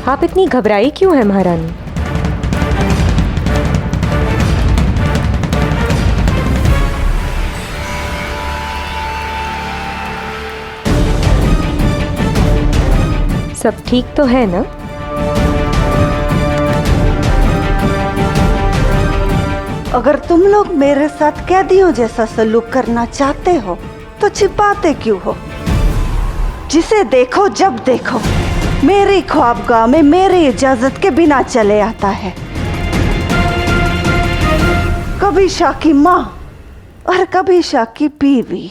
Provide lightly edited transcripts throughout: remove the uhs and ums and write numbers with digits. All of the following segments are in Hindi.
आप इतनी घबराई क्यों हैं महारानी? सब ठीक तो है ना? अगर तुम लोग मेरे साथ कैदियों जैसा सलूक करना चाहते हो तो छिपाते क्यों हो? जिसे देखो जब देखो मेरी ख्वाबगाह में मेरी इजाजत के बिना चले आता है। कभी शाह की माँ और कभी शाह की बीवी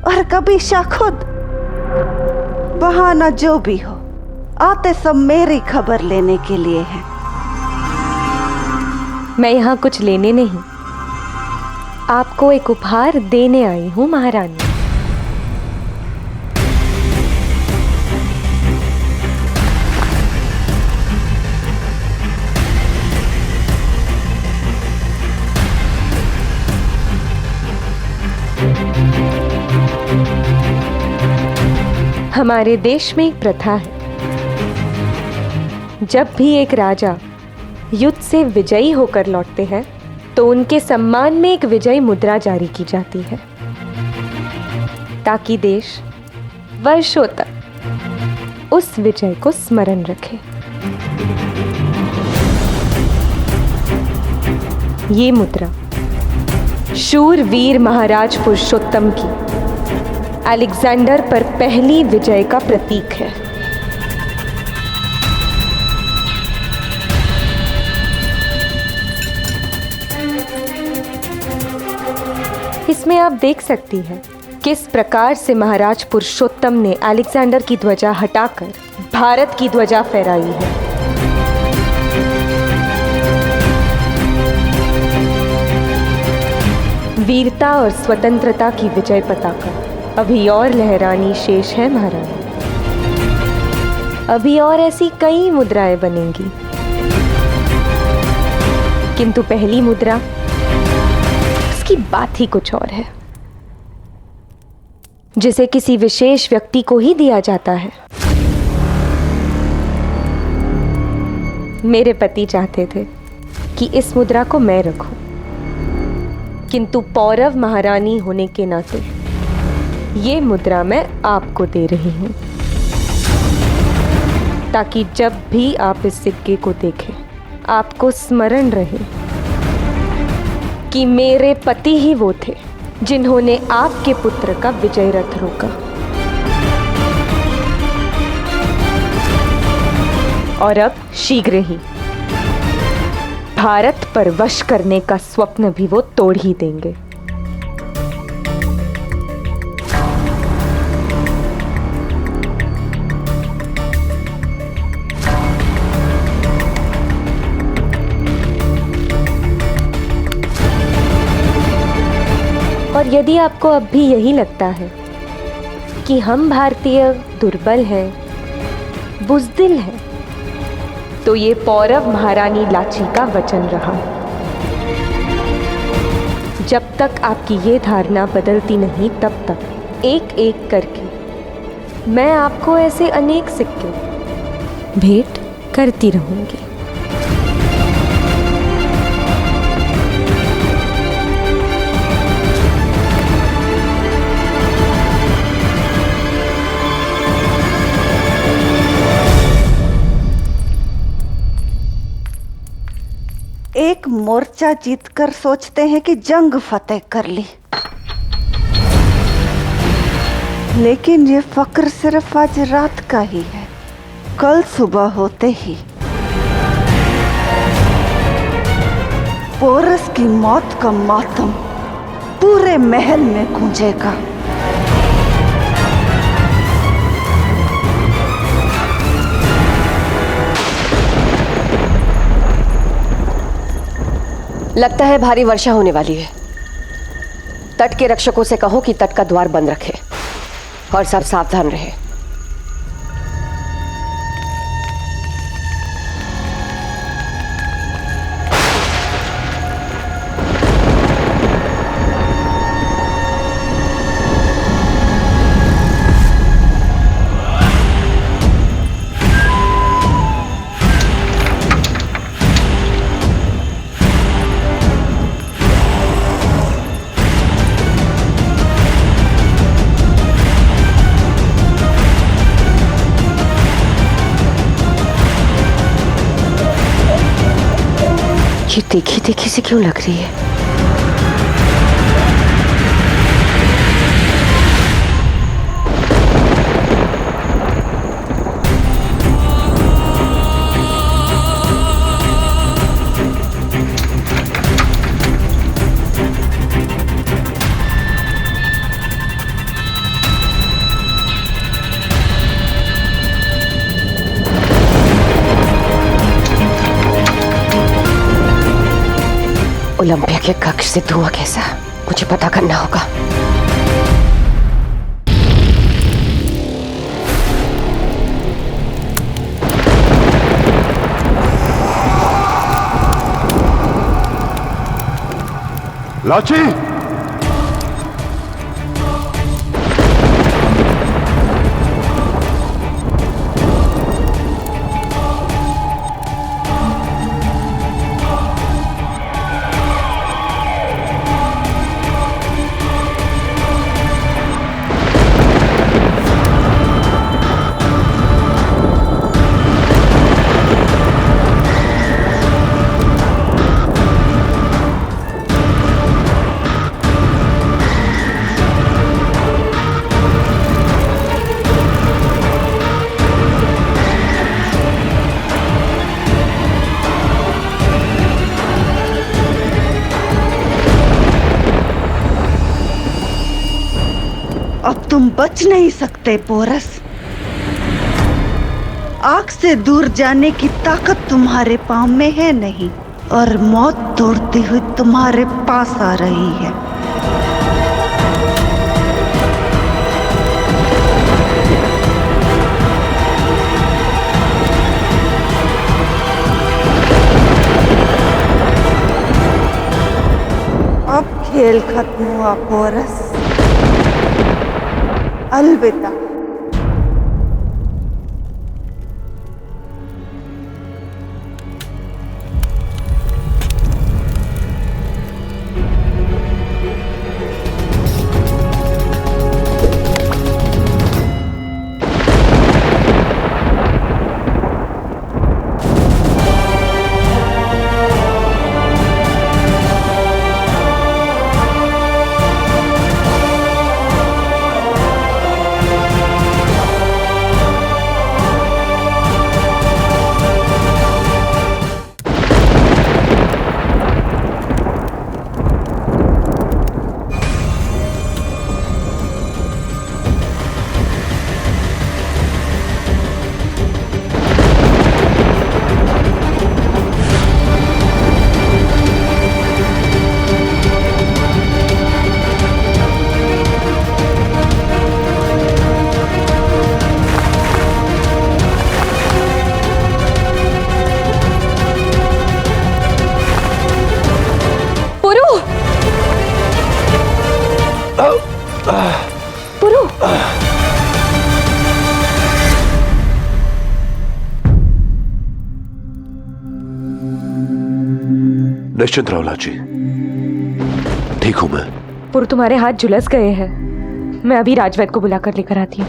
और कभी शाह खुद। बहाना जो भी हो, आते सब मेरी खबर लेने के लिए हैं। मैं यहाँ कुछ लेने नहीं, आपको एक उपहार देने आई हूँ महारानी। हमारे देश में एक प्रथा है, जब भी एक राजा युद्ध से विजयी होकर लौटते हैं तो उनके सम्मान में एक विजयी मुद्रा जारी की जाती है, ताकि देश वर्षों तक उस विजय को स्मरण रखे। ये मुद्रा शूरवीर महाराज पुरुषोत्तम की अलेक्जेंडर पर पहली विजय का प्रतीक है। इसमें आप देख सकती हैं किस प्रकार से महाराज पुरुषोत्तम ने अलेक्जेंडर की ध्वजा हटाकर भारत की ध्वजा फहराई है। वीरता और स्वतंत्रता की विजय पताका अभी और लहरानी शेष है महारानी। अभी और ऐसी कई मुद्राएं बनेंगी, किंतु पहली मुद्रा, उसकी बात ही कुछ और है, जिसे किसी विशेष व्यक्ति को ही दिया जाता है। मेरे पति चाहते थे कि इस मुद्रा को मैं रखूं, किंतु पौरव महारानी होने के नाते ये मुद्रा मैं आपको दे रही हूं, ताकि जब भी आप इस सिक्के को देखें आपको स्मरण रहे कि मेरे पति ही वो थे जिन्होंने आपके पुत्र का विजय रथ रोका। और अब शीघ्र ही भारत पर वश करने का स्वप्न भी वो तोड़ ही देंगे। और यदि आपको अब भी यही लगता है कि हम भारतीय दुर्बल हैं, बुज़दिल हैं, तो ये पौरव महारानी लाची का वचन रहा। जब तक आपकी ये धारणा बदलती नहीं, तब तक एक एक करके मैं आपको ऐसे अनेक सिक्के भेंट करती रहूंगी। एक मोर्चा जीतकर सोचते हैं कि जंग फतेह कर ली, लेकिन ये फक्र सिर्फ आज रात का ही है। कल सुबह होते ही पोरस की मौत का मातम पूरे महल में गूंजेगा। लगता है भारी वर्षा होने वाली है। तट के रक्षकों से कहो कि तट का द्वार बंद रखे और सब सावधान रहे। मुझे देखी देखी सी क्यों लग रही है? ओलंपिया के कक्ष से धुआं कैसा, मुझे पता करना होगा। लाची, अब तुम बच नहीं सकते पोरस। आग से दूर जाने की ताकत तुम्हारे पांव में है नहीं, और मौत दौड़ती हुई तुम्हारे पास आ रही है। अब खेल खत्म हुआ पोरस, अलविदा। पुरु, निश्चिंत रहो लाची, ठीक हूं मैं। पुरु, तुम्हारे हाथ झुलस गए हैं। मैं अभी राजवैद्य को बुलाकर लेकर आती हूँ।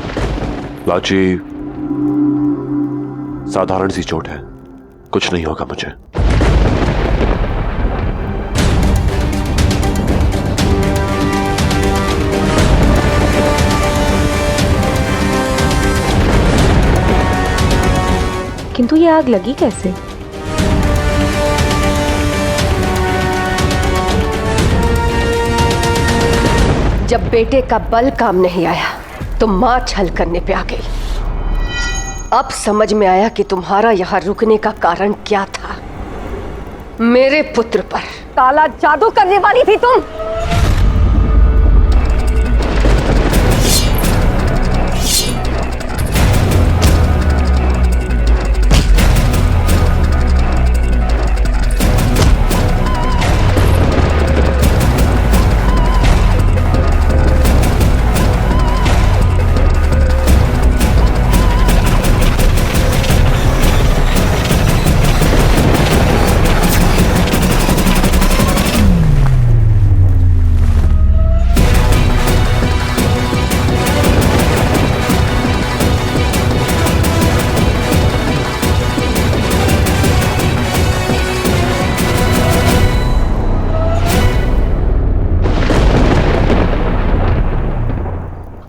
लाची, साधारण सी चोट है, कुछ नहीं होगा मुझे। किंतु ये आग लगी कैसे? जब बेटे का बल काम नहीं आया तो मां छल करने पे आ गई। अब समझ में आया कि तुम्हारा यहां रुकने का कारण क्या था। मेरे पुत्र पर काला जादू करने वाली थी तुम।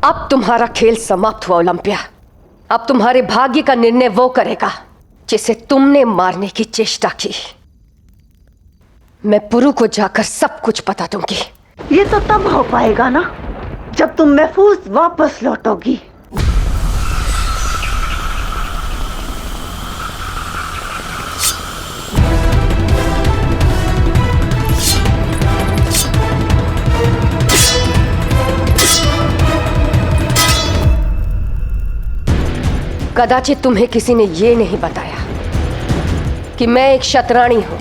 अब तुम्हारा खेल समाप्त हुआ ओलंपिया। अब तुम्हारे भाग्य का निर्णय वो करेगा जिसे तुमने मारने की चेष्टा की। मैं पुरु को जाकर सब कुछ बता दूंगी। ये तो तब हो पाएगा ना जब तुम महफूज वापस लौटोगी। कदाचित तुम्हें किसी ने यह नहीं बताया कि मैं एक शतरानी हूं।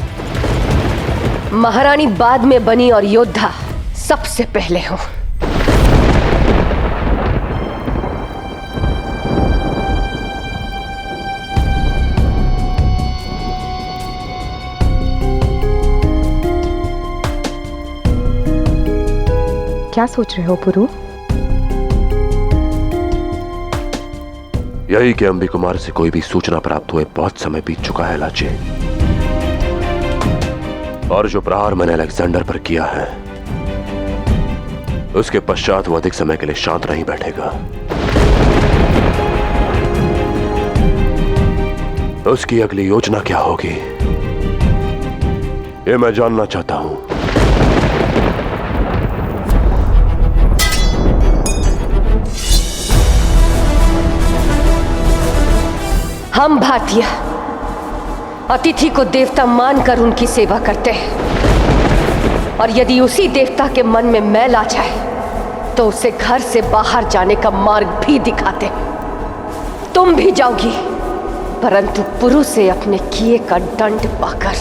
महारानी बाद में बनी और योद्धा सबसे पहले हूं। क्या सोच रहे हो पुरु? यही कि अंबी कुमार से कोई भी सूचना प्राप्त हुए बहुत समय बीत चुका है लाची। और जो प्रहार मैंने अलेक्जेंडर पर किया है उसके पश्चात वो अधिक समय के लिए शांत नहीं बैठेगा। उसकी अगली योजना क्या होगी ये मैं जानना चाहता हूं। हम भारतीय अतिथि को देवता मानकर उनकी सेवा करते हैं और यदि उसी देवता के मन में मैल आ जाए तो उसे घर से बाहर जाने का मार्ग भी दिखाते हैं। तुम भी जाओगी परंतु पुरु से अपने किए का दंड पाकर।